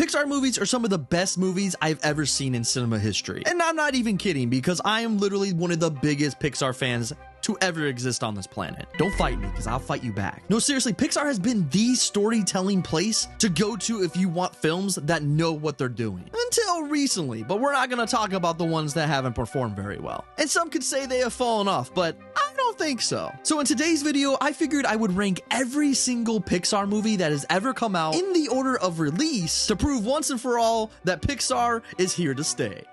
Pixar movies are some of the best movies I've ever seen in cinema history. And I'm not even kidding, because I am literally one of the biggest Pixar fans to ever exist on this planet. Don't fight me, because I'll fight you back. No, seriously, Pixar has been the storytelling place to go to if you want films that know what they're doing. Until recently, but we're not going to talk about the ones that haven't performed very well. And some could say they have fallen off, but I don't think so. So in today's video, I figured I would rank every single Pixar movie that has ever come out in the order of release to prove once and for all that Pixar is here to stay.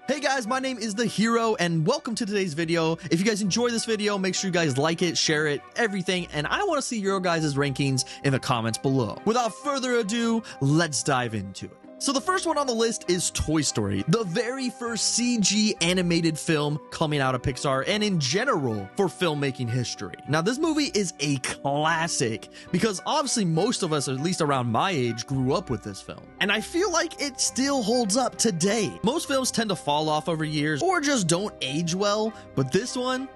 Hey guys, my name is The Hero and welcome to today's video. If you guys enjoy this video, make sure you guys like it, share it, everything, and I want to see your guys' rankings in the comments below. Without further ado, let's dive into it. So the first one on the list is Toy Story, the very first CG animated film coming out of Pixar and in general for filmmaking history. Now this movie is a classic because obviously most of us, at least around my age, grew up with this film. And I feel like it still holds up today. Most films tend to fall off over years or just don't age well, but this one,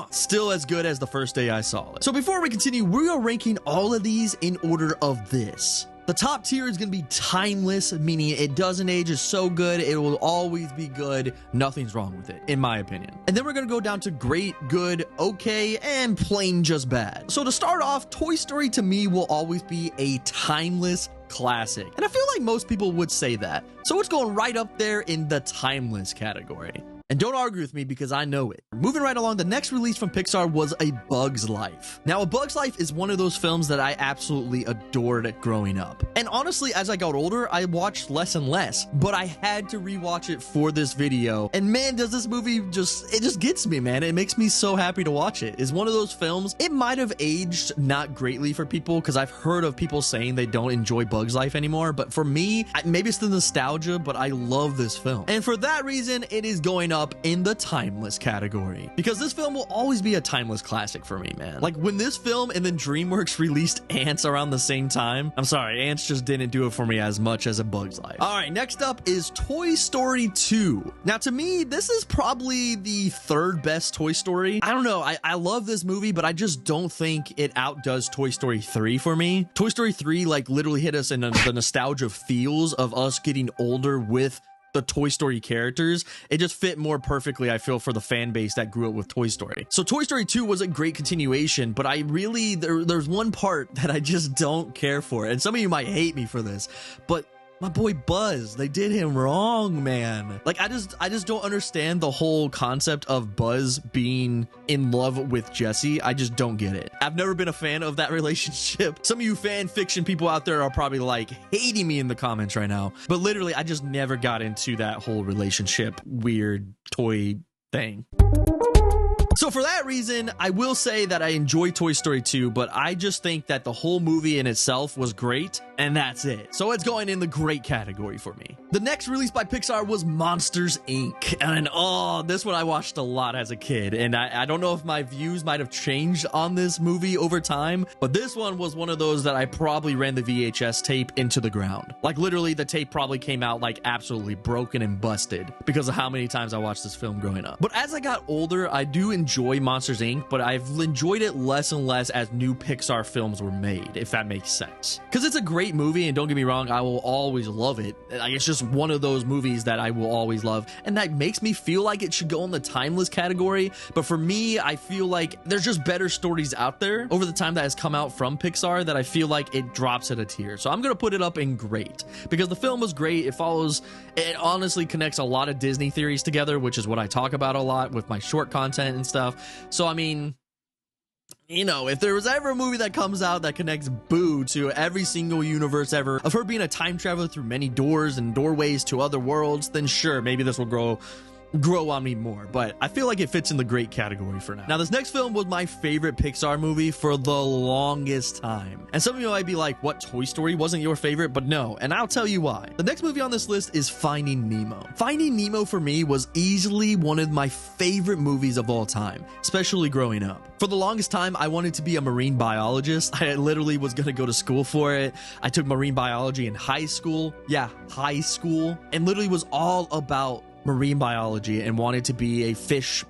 still as good as the first day I saw it. So before we continue, we are ranking all of these in order of this. The top tier is going to be timeless, meaning it doesn't age, it's so good, it will always be good, nothing's wrong with it, in my opinion. And then we're going to go down to great, good, okay, and plain just bad. So to start off, Toy Story to me will always be a timeless classic. And I feel like most people would say that. So it's going right up there in the timeless category. And don't argue with me because I know it. Moving right along, the next release from Pixar was A Bug's Life. Now, A Bug's Life is one of those films that I absolutely adored growing up. And honestly, as I got older, I watched less and less, but I had to rewatch it for this video. And man, does this movie it just gets me, man. It makes me so happy to watch it. It's one of those films, it might have aged not greatly for people because I've heard of people saying they don't enjoy Bug's Life anymore. But for me, maybe it's the nostalgia, but I love this film. And for that reason, it is going up in the timeless category because this film will always be a timeless classic for me, man. Like when this film and then DreamWorks released Ants around the same time, I'm sorry, Ants just didn't do it for me as much as A Bug's Life. All right, next up is Toy Story 2. Now to me, this is probably the third best Toy Story. I don't know, I love this movie, but I just don't think it outdoes Toy Story 3 for me. Toy Story 3 like literally hit us in the nostalgia feels of us getting older with the Toy Story characters. It just fit more perfectly, I feel, for the fan base that grew up with Toy Story. So Toy Story 2 was a great continuation, but I really, there's one part that I just don't care for. And some of you might hate me for this, but my boy Buzz, they did him wrong, man. Like I just don't understand the whole concept of Buzz being in love with Jessie. I just don't get it. I've never been a fan of that relationship. Some of you fan fiction people out there are probably like hating me in the comments right now, but literally I just never got into that whole relationship weird toy thing. So for that reason, I will say that I enjoy Toy Story 2, but I just think that the whole movie in itself was great, and that's it. So it's going in the great category for me. The next release by Pixar was Monsters, Inc. And oh, this one I watched a lot as a kid, and I don't know if my views might have changed on this movie over time, but this one was one of those that I probably ran the VHS tape into the ground. Like literally the tape probably came out like absolutely broken and busted because of how many times I watched this film growing up. But as I got older, I do enjoy Monsters, Inc., but I've enjoyed it less and less as new Pixar films were made, if that makes sense. Because it's a great movie, and don't get me wrong, I will always love it. Like, it's just one of those movies that I will always love, and that makes me feel like it should go in the timeless category. But for me, I feel like there's just better stories out there over the time that has come out from Pixar that I feel like it drops at a tier. So I'm gonna put it up in great because the film was great. It honestly connects a lot of Disney theories together, which is what I talk about a lot with my short content and stuff. So I mean, you know, if there was ever a movie that comes out that connects Boo to every single universe ever, of her being a time traveler through many doors and doorways to other worlds, then sure, maybe this will grow on me more, but I feel like it fits in the great category for now. Now, this next film was my favorite Pixar movie for the longest time. And some of you might be like, what, Toy Story wasn't your favorite? But no, and I'll tell you why. The next movie on this list is Finding Nemo. Finding Nemo for me was easily one of my favorite movies of all time, especially growing up. For the longest time, I wanted to be a marine biologist. I literally was gonna go to school for it. I took marine biology in high school. Yeah, high school. And literally was all about marine biology and wanted to be a fish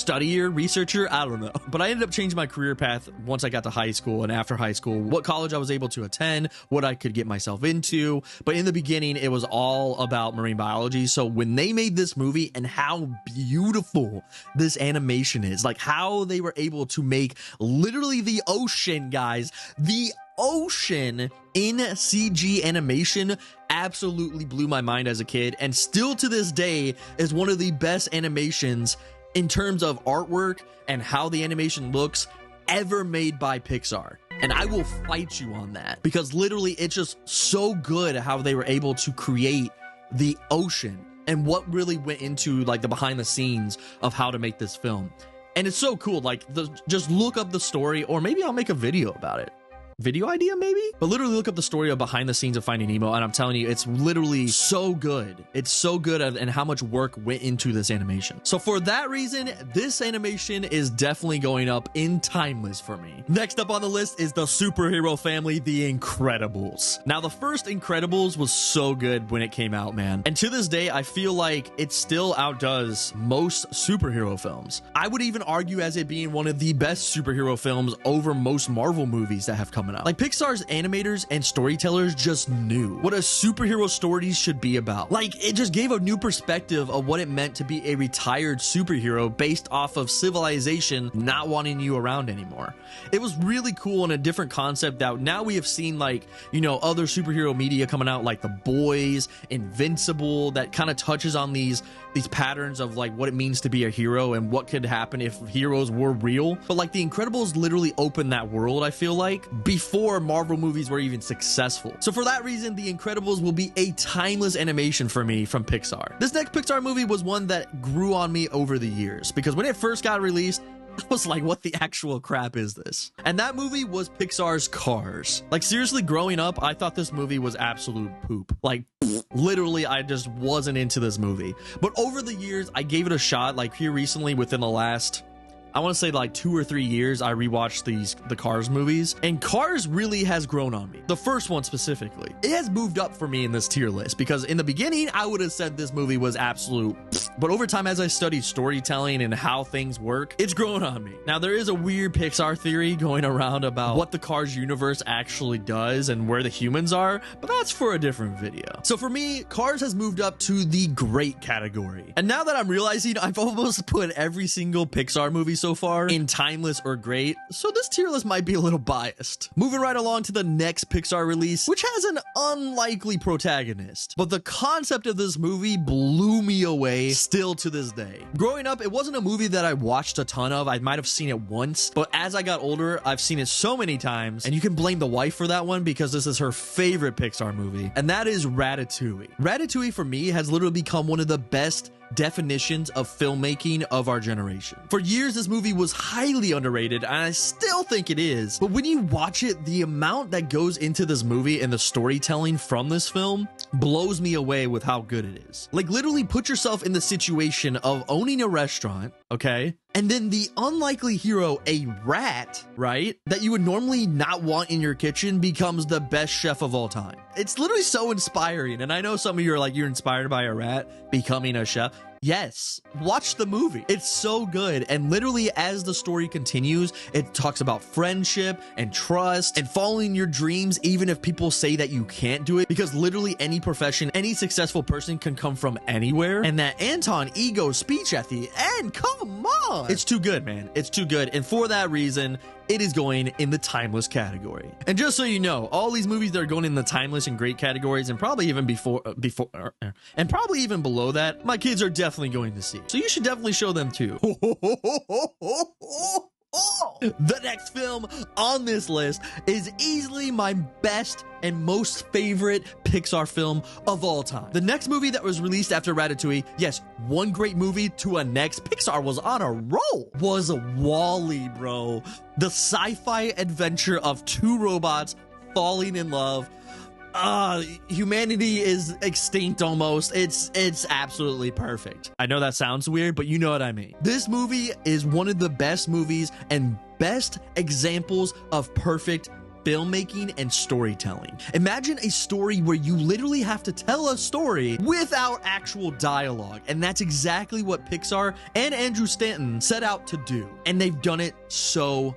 studier, researcher, I don't know. But I ended up changing my career path once I got to high school and after high school, what college I was able to attend, what I could get myself into. But in the beginning, it was all about marine biology. So when they made this movie and how beautiful this animation is, like how they were able to make literally the ocean, guys, the ocean in CG animation absolutely blew my mind as a kid, and still to this day is one of the best animations in terms of artwork and how the animation looks ever made by Pixar. And I will fight you on that, because literally it's just so good how they were able to create the ocean and what really went into like the behind the scenes of how to make this film. And it's so cool. Like, just look up the story, or maybe I'll make a video about it. Video idea maybe, but literally look up the story of behind the scenes of Finding Nemo, and I'm telling you, it's literally so good. It's so good, and how much work went into this animation. So for that reason, this animation is definitely going up in timeless for me. Next up on the list is the superhero family, The Incredibles. Now, the first Incredibles was so good when it came out, man, and to this day I feel like it still outdoes most superhero films. I would even argue as it being one of the best superhero films over most Marvel movies that have come out. Like, Pixar's animators and storytellers just knew what a superhero stories should be about. Like, it just gave a new perspective of what it meant to be a retired superhero based off of civilization not wanting you around anymore. It was really cool and a different concept that now we have seen, like, you know, other superhero media coming out, like The Boys, Invincible, that kind of touches on these patterns of like what it means to be a hero and what could happen if heroes were real. But like, The Incredibles literally opened that world, I feel like, before Marvel movies were even successful. So for that reason, The Incredibles will be a timeless animation for me from Pixar. This next Pixar movie was one that grew on me over the years, because when it first got released, I was like, what the actual crap is this? And that movie was Pixar's Cars. Like, seriously, growing up, I thought this movie was absolute poop. Like, literally, I just wasn't into this movie. But over the years, I gave it a shot. Like, here recently, within the last, I want to say like 2 or 3 years, I rewatched the Cars movies, and Cars really has grown on me. The first one specifically, it has moved up for me in this tier list, because in the beginning, I would have said this movie was absolute, but over time, as I studied storytelling and how things work, it's grown on me. Now, there is a weird Pixar theory going around about what the Cars universe actually does and where the humans are, but that's for a different video. So for me, Cars has moved up to the great category. And now that I'm realizing I've almost put every single Pixar movie so far in timeless or great, so this tier list might be a little biased. Moving right along to the next Pixar release, which has an unlikely protagonist, but the concept of this movie blew me away still to this day. Growing up, it wasn't a movie that I watched a ton of. I might have seen it once, but as I got older, I've seen it so many times, and you can blame the wife for that one, because this is her favorite Pixar movie, and that is Ratatouille. Ratatouille for me has literally become one of the best definitions of filmmaking of our generation. For years, this movie was highly underrated, and I still think it is, but when you watch it, the amount that goes into this movie and the storytelling from this film blows me away with how good it is. Like, literally put yourself in the situation of owning a restaurant, okay? And then the unlikely hero, a rat, right, that you would normally not want in your kitchen, becomes the best chef of all time. It's literally so inspiring. And I know some of you are like, you're inspired by a rat becoming a chef. Yes, watch the movie. It's so good. And literally, as the story continues, it talks about friendship and trust and following your dreams, even if people say that you can't do it, because literally any profession, any successful person can come from anywhere. And that Anton Ego speech at the end, come on. It's too good, man. It's too good. And for that reason, it is going in the timeless category. And just so you know, all these movies that are going in the timeless and great categories, and probably even and probably even below that, my kids are definitely going to see. So you should definitely show them too. The next film on this list is easily my best and most favorite Pixar film of all time. The next movie that was released after Ratatouille, yes, one great movie to a next, Pixar was on a roll, was WALL-E, bro. The sci-fi adventure of two robots falling in love. Humanity is extinct almost. It's absolutely perfect. I know that sounds weird, but you know what I mean. This movie is one of the best movies and best examples of perfect filmmaking and storytelling. Imagine a story where you literally have to tell a story without actual dialogue, and that's exactly what Pixar and Andrew Stanton set out to do, and they've done it so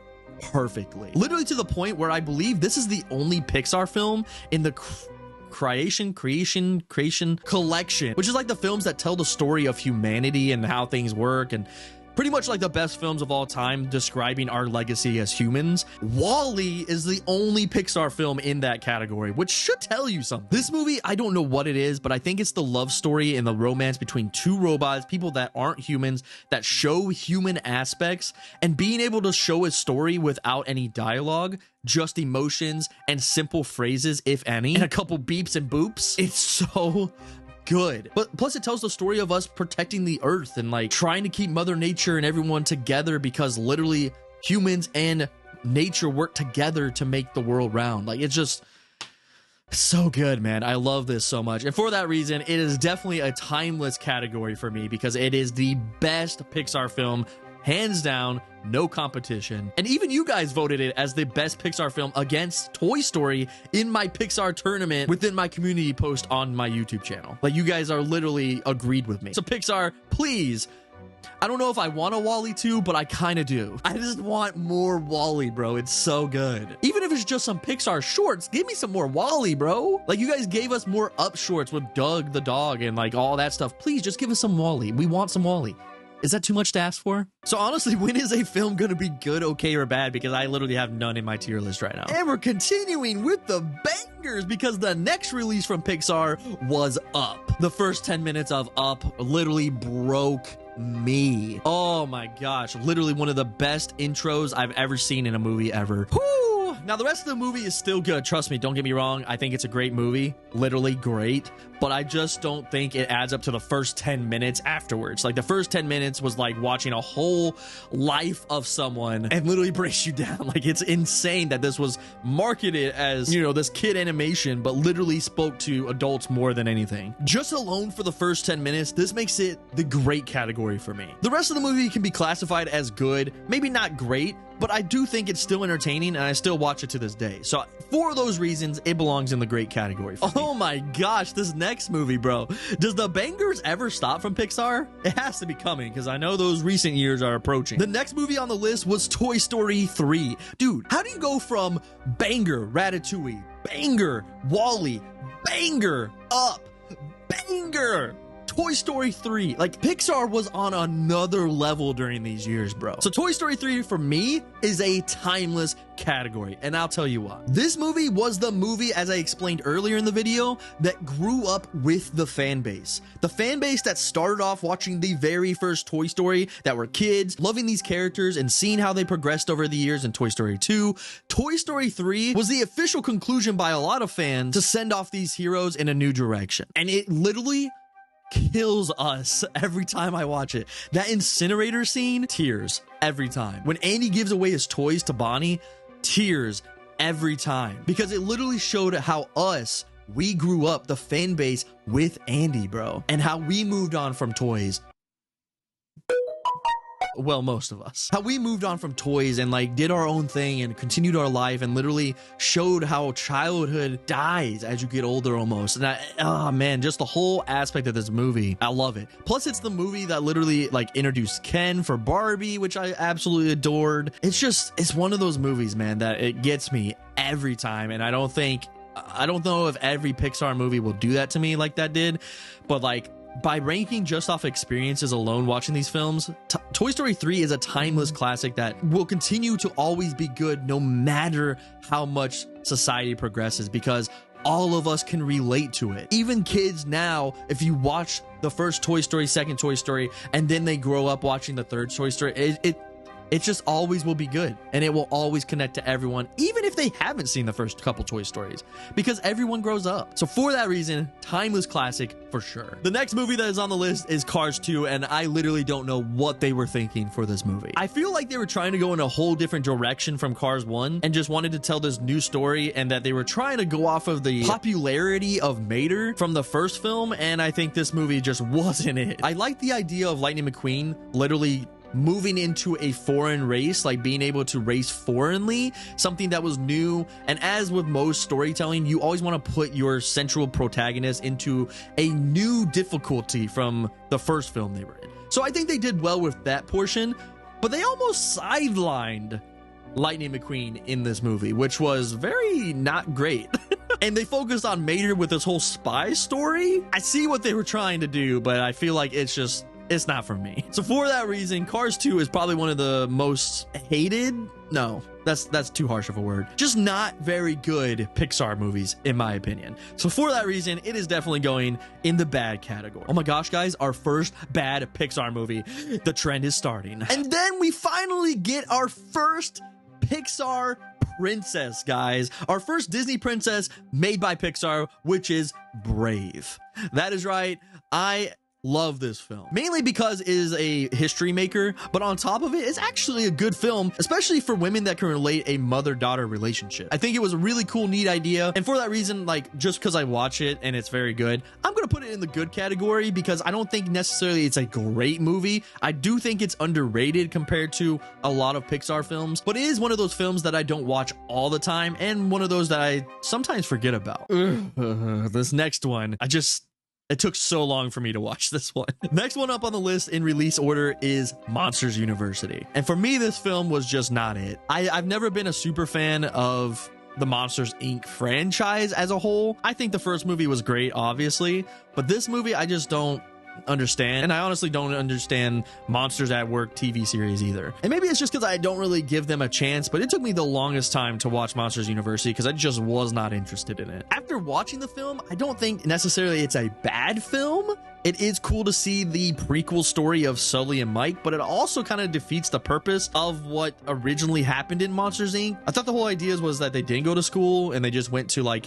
perfectly. Literally to the point where I believe this is the only Pixar film in the creation collection, which is like the films that tell the story of humanity and how things work, and pretty much like the best films of all time describing our legacy as humans. WALL-E is the only Pixar film in that category, which should tell you something. This movie, I don't know what it is, but I think it's the love story and the romance between two robots, people that aren't humans, that show human aspects, and being able to show a story without any dialogue, just emotions and simple phrases, if any, and a couple beeps and boops. It's so good. But plus it tells the story of us protecting the earth and like trying to keep Mother Nature and everyone together, because literally humans and nature work together to make the world round. Like, it's just so good, man. I love this so much. And for that reason, it is definitely a timeless category for me, because it is the best Pixar film, hands down, no competition. And even you guys voted it as the best Pixar film against Toy Story in my Pixar tournament within my community post on my YouTube channel. Like, you guys are literally agreed with me. So Pixar, please, I don't know if I want a WALL-E 2, but I kind of do. I just want more WALL-E, bro. It's so good. Even if it's just some Pixar shorts, give me some more WALL-E, bro. Like, you guys gave us more Up shorts with Doug the dog and like all that stuff. Please just give us some WALL-E. We want some WALL-E. Is that too much to ask for? So honestly, when is a film gonna be good, okay, or bad? Because I literally have none in my tier list right now. And we're continuing with the bangers, because the next release from Pixar was Up. The first 10 minutes of Up literally broke me. Oh my gosh, literally one of the best intros I've ever seen in a movie ever. Whew. Now the rest of the movie is still good, trust me, don't get me wrong. I think it's a great movie, literally great, but I just don't think it adds up to the first 10 minutes afterwards. Like, the first 10 minutes was like watching a whole life of someone and literally breaks you down. Like, it's insane that this was marketed as, you know, this kid animation, but literally spoke to adults more than anything. Just alone for the first 10 minutes, this makes it the great category for me. The rest of the movie can be classified as good, maybe not great, but I do think it's still entertaining, and I still watch it to this day. So for those reasons, it belongs in the great category for me. Oh my gosh, this next movie, bro. Does the bangers ever stop from Pixar? It has to be coming, because I know those recent years are approaching. The next movie on the list was Toy Story 3. Dude, how do you go from banger, Ratatouille, banger, WALL-E, banger, Up, banger, Toy Story 3? Like, Pixar was on another level during these years, bro. So Toy Story 3 for me is a timeless category, and I'll tell you why. This movie was the movie, as I explained earlier in the video, that grew up with the fan base. The fan base that started off watching the very first Toy Story, that were kids, loving these characters and seeing how they progressed over the years in Toy Story 2. Toy Story 3 was the official conclusion by a lot of fans to send off these heroes in a new direction. And it literally kills us every time I watch it. That incinerator scene, tears every time. When Andy gives away his toys to Bonnie, tears every time. Because it literally showed how we grew up, the fan base, with Andy, bro. And how we moved on from toys. Well, most of us. How we moved on from toys and like did our own thing and continued our life, and literally showed how childhood dies as you get older almost. And oh man, just the whole aspect of this movie, I love it. Plus it's the movie that literally like introduced Ken for Barbie, which I absolutely adored. It's one of those movies, man, that it gets me every time. And I don't know if every Pixar movie will do that to me like that did, but like, by ranking just off experiences alone watching these films, Toy Story 3 is a timeless classic that will continue to always be good no matter how much society progresses, because all of us can relate to it. Even kids now, if you watch the first Toy Story, second Toy Story, and then they grow up watching the third Toy Story, it just always will be good, and it will always connect to everyone, even if they haven't seen the first couple Toy Stories, because everyone grows up. So for that reason, timeless classic for sure. The next movie that is on the list is Cars 2, and I literally don't know what they were thinking for this movie. I feel like they were trying to go in a whole different direction from Cars 1 and just wanted to tell this new story, and that they were trying to go off of the popularity of Mater from the first film, and I think this movie just wasn't it. I like the idea of Lightning McQueen literally moving into a foreign race, like being able to race foreignly, something that was new. And as with most storytelling, you always want to put your central protagonist into a new difficulty from the first film they were in. So I think they did well with that portion, but they almost sidelined Lightning McQueen in this movie, which was very not great. And they focused on Mater with this whole spy story. I see what they were trying to do, but I feel like it's not for me. So for that reason, Cars 2 is probably one of the most hated. No, that's too harsh of a word. Just not very good Pixar movies, in my opinion. So for that reason, it is definitely going in the bad category. Oh my gosh, guys, our first bad Pixar movie. The trend is starting. And then we finally get our first Pixar princess, guys. Our first Disney princess made by Pixar, which is Brave. That is right. I love this film, mainly because it is a history maker, but on top of it, it's actually a good film, especially for women that can relate a mother-daughter relationship. I think it was a really cool, neat idea, and for that reason, like, just because I watch it and it's very good, I'm gonna put it in the good category because I don't think necessarily it's a great movie. I do think it's underrated compared to a lot of Pixar films, but it is one of those films that I don't watch all the time, and one of those that I sometimes forget about. This next one, it took so long for me to watch this one. Next one up on the list in release order is Monsters University. And for me, this film was just not it. I've never been a super fan of the Monsters, Inc. franchise as a whole. I think the first movie was great, obviously, but this movie, I just don't understand. And I honestly don't understand Monsters at Work TV series either. And maybe it's just because I don't really give them a chance, but it took me the longest time to watch Monsters University because I just was not interested in it. After watching the film, I don't think necessarily it's a bad film. It is cool to see the prequel story of Sully and Mike, but it also kind of defeats the purpose of what originally happened in Monsters, Inc. I thought the whole idea was that they didn't go to school and they just went to like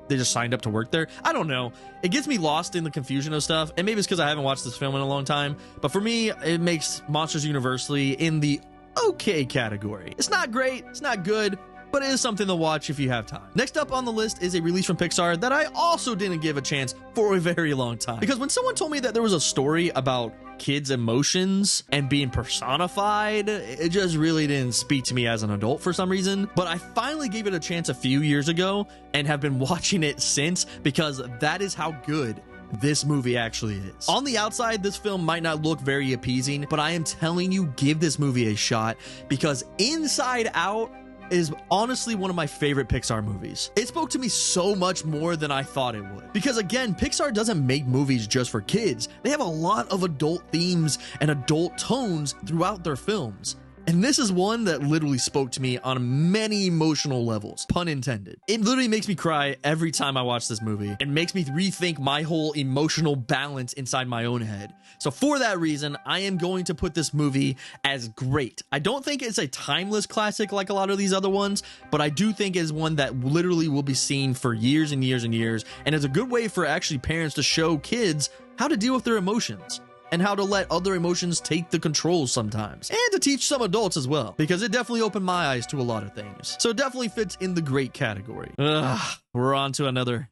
they just signed up to work there. I don't know. It gets me lost in the confusion of stuff. And maybe it's because I haven't watched this film in a long time. But for me, it makes Monsters University in the okay category. It's not great. It's not good. But it is something to watch if you have time. Next up on the list is a release from Pixar that I also didn't give a chance for a very long time. Because when someone told me that there was a story about kids' emotions and being personified, it just really didn't speak to me as an adult for some reason. But I finally gave it a chance a few years ago and have been watching it since because that is how good this movie actually is. On the outside, this film might not look very appeasing, but I am telling you, give this movie a shot because Inside Out is honestly one of my favorite Pixar movies. It spoke to me so much more than I thought it would. Because again, Pixar doesn't make movies just for kids. They have a lot of adult themes and adult tones throughout their films. And this is one that literally spoke to me on many emotional levels, pun intended. It literally makes me cry every time I watch this movie. It makes me rethink my whole emotional balance inside my own head. So for that reason, I am going to put this movie as great. I don't think it's a timeless classic like a lot of these other ones, but I do think it's one that literally will be seen for years and years and years. And it's a good way for actually parents to show kids how to deal with their emotions and how to let other emotions take the control sometimes, and to teach some adults as well, because it definitely opened my eyes to a lot of things. So it definitely fits in the great category. We're on to another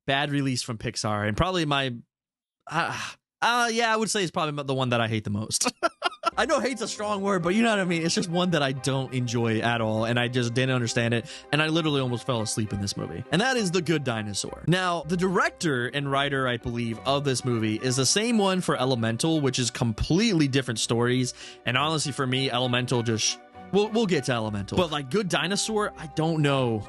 bad release from Pixar, and probably my, I would say it's probably the one that I hate the most. I know hate's a strong word, but you know what I mean? It's just one that I don't enjoy at all, and I just didn't understand it, and I literally almost fell asleep in this movie. And that is The Good Dinosaur. Now, the director and writer, I believe, of this movie is the same one for Elemental, which is completely different stories, and honestly, for me, Elemental just... We'll get to Elemental. But like Good Dinosaur, I don't know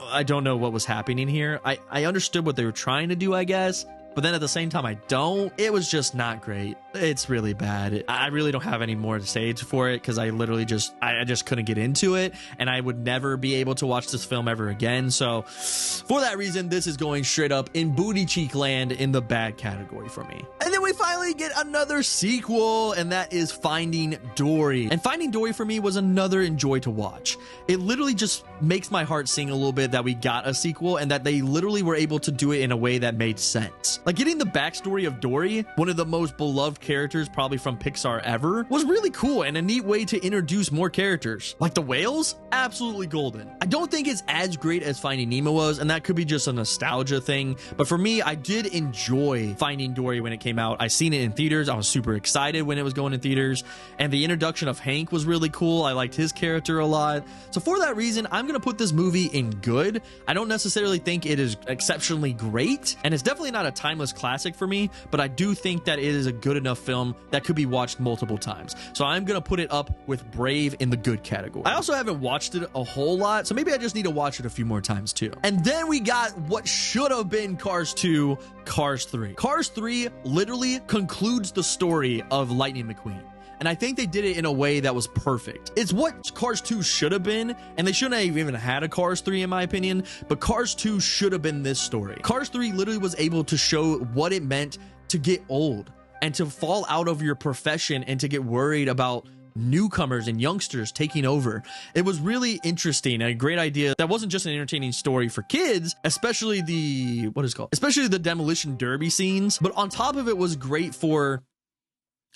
what was happening here. I understood what they were trying to do, I guess, but then at the same time, I don't. It was just not great. It's really bad. I really don't have any more to say for it because I literally I just couldn't get into it, and I would never be able to watch this film ever again. So for that reason, this is going straight up in booty cheek land in the bad category for me. And then we finally get another sequel, and that is Finding Dory. And Finding Dory for me was another enjoy to watch. It literally just makes my heart sing a little bit that we got a sequel and that they literally were able to do it in a way that made sense. Like, getting the backstory of Dory, one of the most beloved characters probably from Pixar ever, was really cool and a neat way to introduce more characters. Like the whales, absolutely golden. I don't think it's as great as Finding Nemo was, and that could be just a nostalgia thing, but for me, I did enjoy Finding Dory when it came out. I seen it in theaters. I was super excited when it was going in theaters, and the introduction of Hank was really cool. I liked his character a lot. So for that reason, I'm gonna put this movie in good. I don't necessarily think it is exceptionally great, and it's definitely not a timeless classic for me, but I do think that it is a good enough film that could be watched multiple times. So I'm gonna put it up with Brave in the good category. I also haven't watched it a whole lot, so maybe I just need to watch it a few more times too. And then we got what should have been Cars 2, Cars 3. Cars 3 literally concludes the story of Lightning McQueen. And I think they did it in a way that was perfect. It's what Cars 2 should have been, and they shouldn't have even had a Cars 3 in my opinion, but Cars 2 should have been this story. Cars 3 literally was able to show what it meant to get old and to fall out of your profession and to get worried about newcomers and youngsters taking over. It was really interesting and a great idea that wasn't just an entertaining story for kids, especially the, especially the demolition derby scenes, but on top of it was great for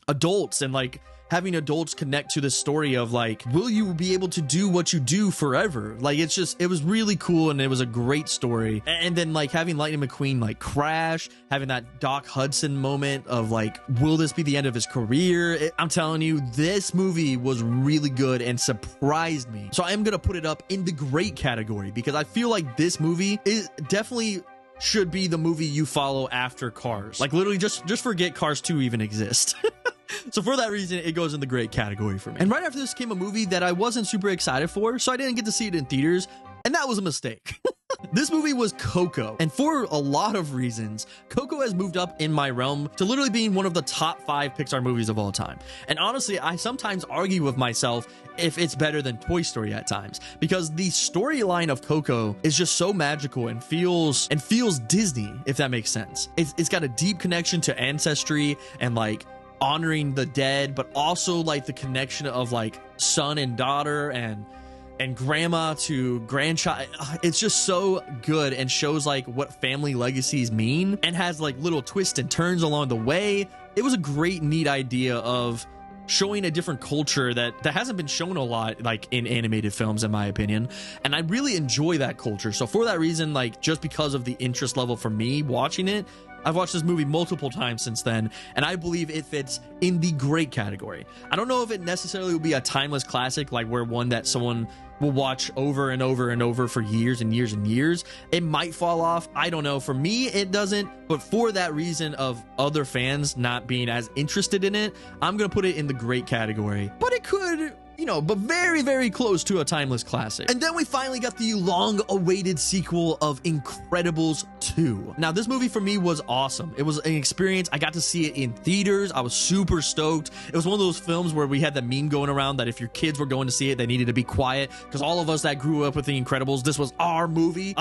adults and like having adults connect to the story of like, will you be able to do what you do forever? Like, it's just, it was really cool and it was a great story. And then like having Lightning McQueen like crash, having that Doc Hudson moment of like, will this be the end of his career? I'm telling you, this movie was really good and surprised me. So I am gonna put it up in the great category because I feel like this movie is definitely should be the movie you follow after Cars. Like literally just forget Cars 2 even exist. So for that reason, it goes in the great category for me. And right after this came a movie that I wasn't super excited for, so I didn't get to see it in theaters, and that was a mistake. This movie was Coco, and for a lot of reasons, Coco has moved up in my realm to literally being one of the top 5 Pixar movies of all time. And honestly, I sometimes argue with myself if it's better than Toy Story at times, because the storyline of Coco is just so magical and feels Disney, if that makes sense. It's got a deep connection to ancestry and like honoring the dead, but also like the connection of like son and daughter and grandma to grandchild. It's just so good and shows like what family legacies mean and has like little twists and turns along the way. It was a great, neat idea of showing a different culture that hasn't been shown a lot like in animated films, in my opinion, and I really enjoy that culture. So for that reason, like just because of the interest level for me watching it, I've watched this movie multiple times since then, and I believe it fits in the great category. I don't know if it necessarily will be a timeless classic, like where one that someone will watch over and over and over for years and years and years. It might fall off. I don't know. For me, it doesn't. But for that reason of other fans not being as interested in it, I'm going to put it in the great category. But it could, you know, but very, very close to a timeless classic. And then we finally got the long-awaited sequel of Incredibles 2. Now, this movie for me was awesome. It was an experience. I got to see it in theaters. I was super stoked. It was one of those films where we had the meme going around that if your kids were going to see it, they needed to be quiet, because all of us that grew up with The Incredibles, this was our movie.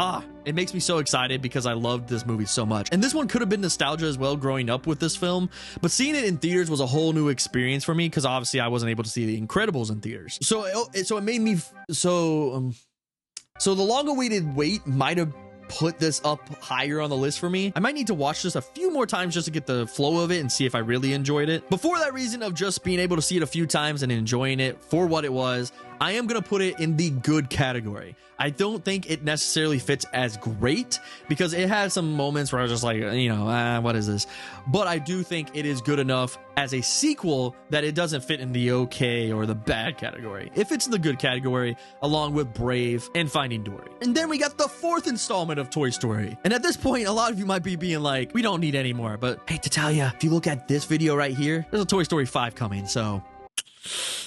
It makes me so excited because I loved this movie so much. And this one could have been nostalgia as well growing up with this film, but seeing it in theaters was a whole new experience for me because obviously I wasn't able to see The Incredibles in theaters. So it made me so the long-awaited wait might have put this up higher on the list for me. I might need to watch this a few more times just to get the flow of it and see if I really enjoyed it. But for that reason of just being able to see it a few times and enjoying it for what it was, I am going to put it in the good category. I don't think it necessarily fits as great because it has some moments where I was just like, you know, what is this? But I do think it is good enough as a sequel that it doesn't fit in the okay or the bad category. It fits in the good category along with Brave and Finding Dory. And then we got the 4th installment of Toy Story. And at this point, a lot of you might be being like, we don't need any more. But I hate to tell you, if you look at this video right here, there's a Toy Story 5 coming, so...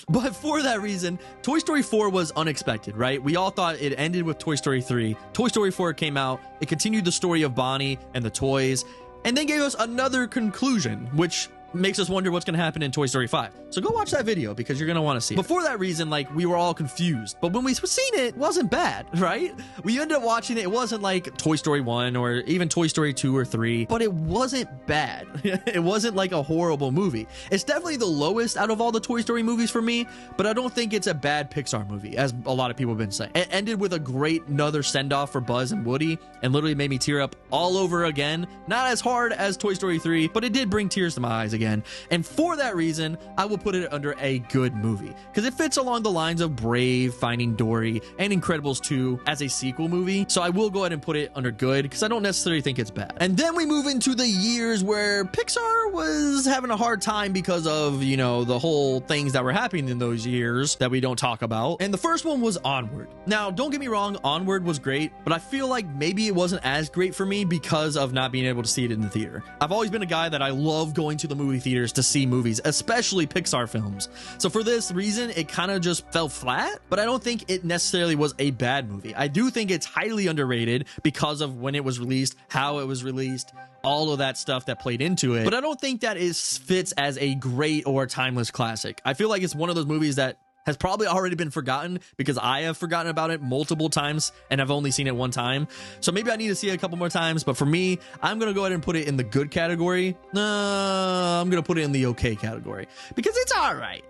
But for that reason, Toy Story 4 was unexpected, right? We all thought it ended with Toy Story 3. Toy Story 4 came out, it continued the story of Bonnie and the toys, and then gave us another conclusion, which makes us wonder what's going to happen in Toy Story 5. So go watch that video because you're going to want to see it. But for that reason, like, we were all confused. But when we seen it, it wasn't bad, right? We ended up watching it. It wasn't like Toy Story 1 or even Toy Story 2 or 3, but it wasn't bad. It wasn't like a horrible movie. It's definitely the lowest out of all the Toy Story movies for me, but I don't think it's a bad Pixar movie, as a lot of people have been saying. It ended with a great another send-off for Buzz and Woody, and literally made me tear up all over again. Not as hard as Toy Story 3, but it did bring tears to my eyes again. And for that reason, I will put it under a good movie, because it fits along the lines of Brave, Finding Dory, and Incredibles 2 as a sequel movie. So I will go ahead and put it under good, because I don't necessarily think it's bad. And then we move into the years where Pixar was having a hard time because of, you know, the whole things that were happening in those years that we don't talk about. And the first one was Onward. Now, don't get me wrong, Onward was great, but I feel like maybe it wasn't as great for me because of not being able to see it in the theater. I've always been a guy that I love going to the movie theaters to see movies, especially Pixar films. So for this reason, it kind of just fell flat, but I don't think it necessarily was a bad movie. I do think it's highly underrated because of when it was released, how it was released, all of that stuff that played into it. But I don't think that fits as a great or timeless classic. I feel like it's one of those movies that has probably already been forgotten because I have forgotten about it multiple times and I've only seen it one time. So maybe I need to see it a couple more times. But for me, I'm going to go ahead and put it in the good category. I'm going to put it in the okay category because it's all right.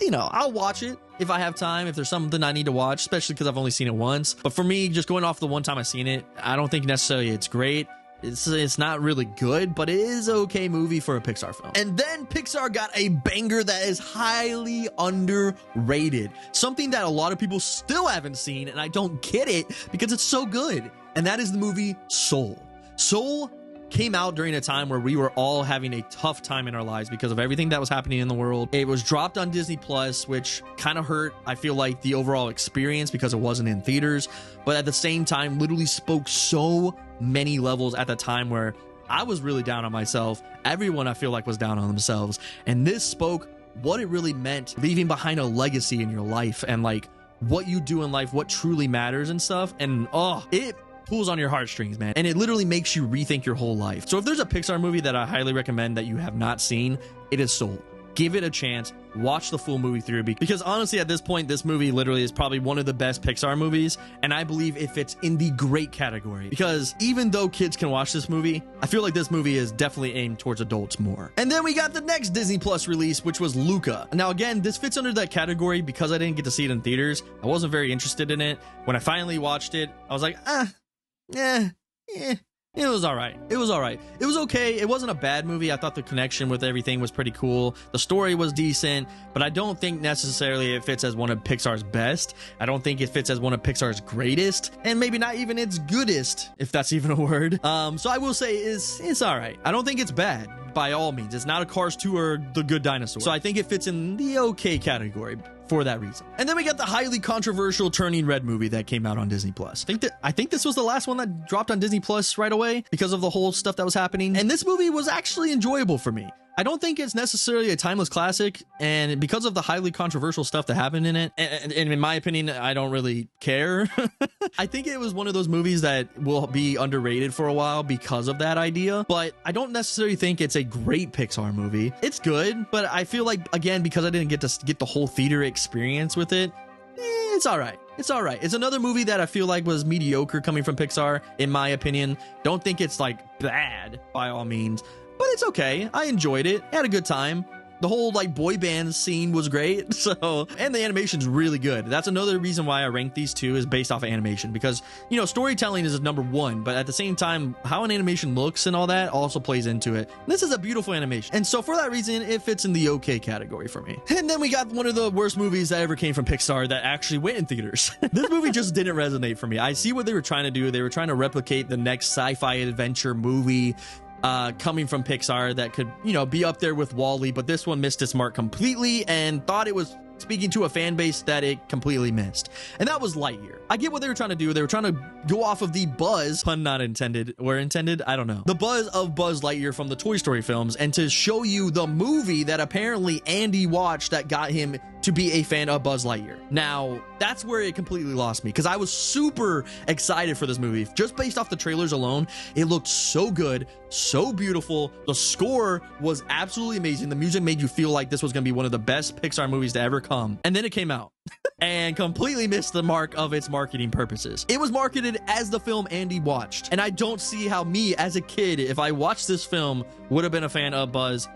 You know, I'll watch it if I have time, if there's something I need to watch, especially because I've only seen it once. But for me, just going off the one time I've seen it, I don't think necessarily it's great. It's not really good, but it is an okay movie for a Pixar film. And then Pixar got a banger that is highly underrated. Something that a lot of people still haven't seen, and I don't get it because it's so good. And that is the movie Soul. Soul came out during a time where we were all having a tough time in our lives because of everything that was happening in the world. It was dropped on Disney Plus, which kind of hurt, I feel like, the overall experience because it wasn't in theaters, but at the same time literally spoke so many levels at the time where I was really down on myself. Everyone, I feel like, was down on themselves, and this spoke what it really meant, leaving behind a legacy in your life and like what you do in life, what truly matters and stuff. And it pulls on your heartstrings, man, and it literally makes you rethink your whole life. So if there's a Pixar movie that I highly recommend that you have not seen, it is Soul. Give it a chance, watch the full movie through, because honestly at this point this movie literally is probably one of the best Pixar movies, and I believe it fits in the great category because even though kids can watch this movie, I feel like this movie is definitely aimed towards adults more. And then we got the next Disney Plus release, which was Luca. Now again, this fits under that category because I didn't get to see it in theaters. I wasn't very interested in it. When I finally watched it, I was like, it was all right. It was all right. It was okay. It wasn't a bad movie. I thought the connection with everything was pretty cool. The story was decent, but I don't think necessarily it fits as one of Pixar's best. I don't think it fits as one of Pixar's greatest, and maybe not even its goodest, if that's even a word. So I will say it's all right. I don't think it's bad by all means. It's not a Cars 2 or The Good Dinosaur. So I think it fits in the okay category for that reason. And then we got the highly controversial Turning Red movie that came out on Disney Plus. I think this was the last one that dropped on Disney Plus right away because of the whole stuff that was happening. And this movie was actually enjoyable for me. I don't think it's necessarily a timeless classic, and because of the highly controversial stuff that happened in it, and in my opinion, I don't really care. I think it was one of those movies that will be underrated for a while because of that idea, but I don't necessarily think it's a great Pixar movie. It's good, but I feel like, again, because I didn't get to get the whole theater experience with it, it's all right. It's all right. It's another movie that I feel like was mediocre coming from Pixar, in my opinion. Don't think it's like bad by all means, but it's okay. I enjoyed it. I had a good time. The whole like boy band scene was great. So, and the animation's really good. That's another reason why I rank these two, is based off of animation, because, you know, storytelling is number one, but at the same time, how an animation looks and all that also plays into it. This is a beautiful animation. And so for that reason, it fits in the okay category for me. And then we got one of the worst movies that ever came from Pixar that actually went in theaters. This movie just didn't resonate for me. I see what they were trying to do. They were trying to replicate the next sci-fi adventure movie coming from Pixar that could, you know, be up there with WALL-E, but this one missed its mark completely and thought it was speaking to a fan base that it completely missed. And that was Lightyear. I get what they were trying to do. They were trying to go off of the buzz, pun not intended, or intended, I don't know, the buzz of Buzz Lightyear from the Toy Story films, and to show you the movie that apparently Andy watched that got him to be a fan of Buzz Lightyear. Now, that's where it completely lost me, because I was super excited for this movie. Just based off the trailers alone, it looked so good, so beautiful. The score was absolutely amazing. The music made you feel like this was going to be one of the best Pixar movies to ever come. And then it came out and completely missed the mark of its marketing purposes. It was marketed as the film Andy watched, and I don't see how me as a kid, if I watched this film, would have been a fan of Buzz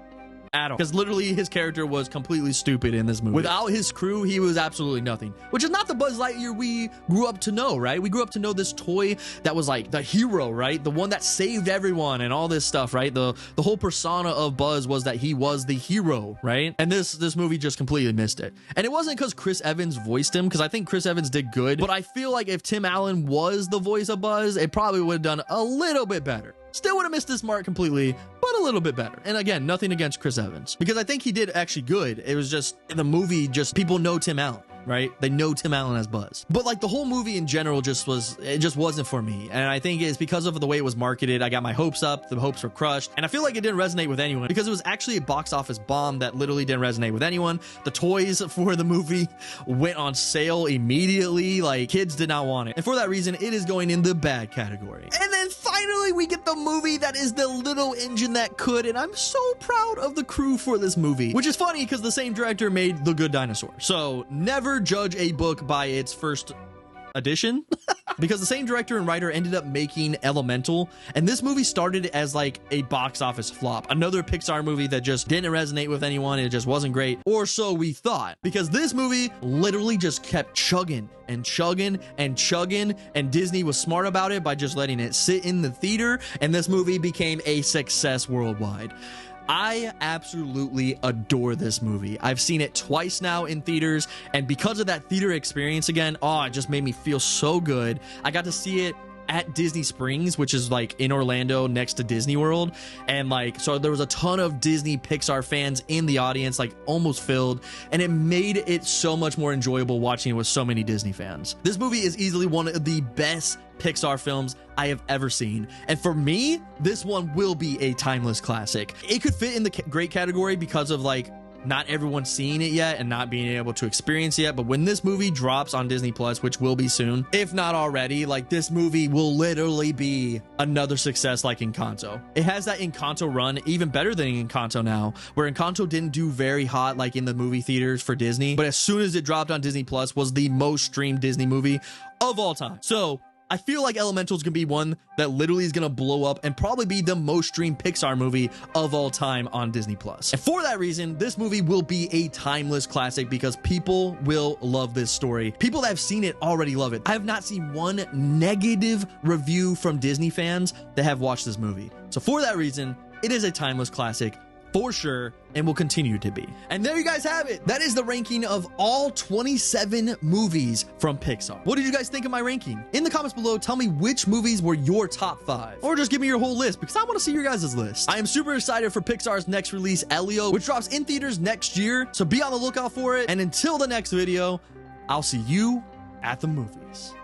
at all, because literally his character was completely stupid in this movie. Without his crew, he was absolutely nothing, which is not the Buzz Lightyear we grew up to know, right? We grew up to know this toy that was like the hero, right? The one that saved everyone and all this stuff, right? The whole persona of Buzz was that he was the hero, right? And this movie just completely missed it. And it wasn't because Chris Evans voiced him, because I think Chris Evans did good, but I feel like if Tim Allen was the voice of Buzz, it probably would have done a little bit better. Still would have missed this mark completely, but a little bit better. And again, nothing against Chris Evans, because I think he did actually good. It was just the movie, just people know Tim Allen, right? They know Tim Allen as Buzz. But like the whole movie in general it just wasn't for me. And I think it's because of the way it was marketed. I got my hopes up, the hopes were crushed. And I feel like it didn't resonate with anyone, because it was actually a box office bomb that literally didn't resonate with anyone. The toys for the movie went on sale immediately. Like, kids did not want it. And for that reason, it is going in the bad category. And then finally, we get the movie that is the little engine that could, and I'm so proud of the crew for this movie, which is funny because the same director made The Good Dinosaur. So never judge a book by its first edition, because the same director and writer ended up making Elemental, and this movie started as like a box office flop, another Pixar movie that just didn't resonate with anyone. It just wasn't great, or so we thought, because this movie literally just kept chugging and chugging and chugging, and Disney was smart about it by just letting it sit in the theater, and this movie became a success worldwide. I absolutely adore this movie. I've seen it twice now in theaters, and because of that theater experience again, oh, it just made me feel so good. I got to see it at Disney Springs, which is like in Orlando next to Disney World, and like, so there was a ton of Disney Pixar fans in the audience, like almost filled, and it made it so much more enjoyable watching it with so many Disney fans. This movie is easily one of the best Pixar films I have ever seen, and for me, this one will be a timeless classic. It could fit in the great category because of like not everyone's seeing it yet and not being able to experience it yet, but when this movie drops on Disney Plus, which will be soon, if not already, like this movie will literally be another success like Encanto. It has that Encanto run, even better than Encanto now, where Encanto didn't do very hot like in the movie theaters for Disney, but as soon as it dropped on Disney Plus, was the most streamed Disney movie of all time. So I feel like Elemental is going to be one that literally is going to blow up and probably be the most streamed Pixar movie of all time on Disney Plus. And for that reason, this movie will be a timeless classic, because people will love this story. People that have seen it already love it. I have not seen one negative review from Disney fans that have watched this movie. So for that reason, it is a timeless classic for sure, and will continue to be. And there you guys have it. That is the ranking of all 27 movies from Pixar. What did you guys think of my ranking? In the comments below, tell me which movies were your top 5, or just give me your whole list, because I want to see your guys' list. I am super excited for Pixar's next release, Elio, which drops in theaters next year, so be on the lookout for it. And until the next video, I'll see you at the movies.